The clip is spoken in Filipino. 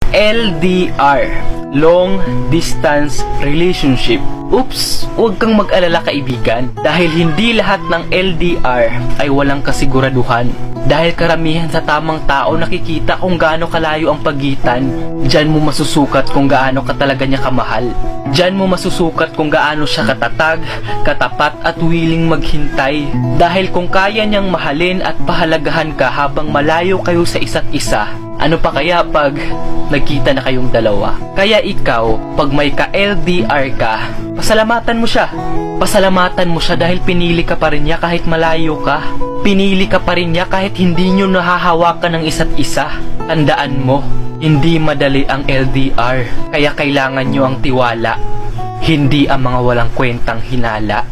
LDR, Long Distance Relationship. Oops, huwag kang mag-alala kaibigan, dahil hindi lahat ng LDR ay walang kasiguraduhan. Dahil karamihan sa tamang tao nakikita kung gaano kalayo ang pagitan, dyan mo masusukat kung gaano ka talaga niya kamahal. Dyan mo masusukat kung gaano siya katatag, katapat at willing maghintay. Dahil kung kaya niyang mahalin at pahalagahan ka habang malayo kayo sa isa't isa, ano pa kaya pag nagkita na kayong dalawa? Kaya ikaw, pag may ka-LDR ka, pasalamatan mo siya. Pasalamatan mo siya dahil pinili ka pa rin niya kahit malayo ka. Pinili ka pa rin niya kahit hindi nyo nahahawakan ng isa't isa. Tandaan mo, hindi madali ang LDR. Kaya kailangan nyo ang tiwala, hindi ang mga walang kwentang hinala.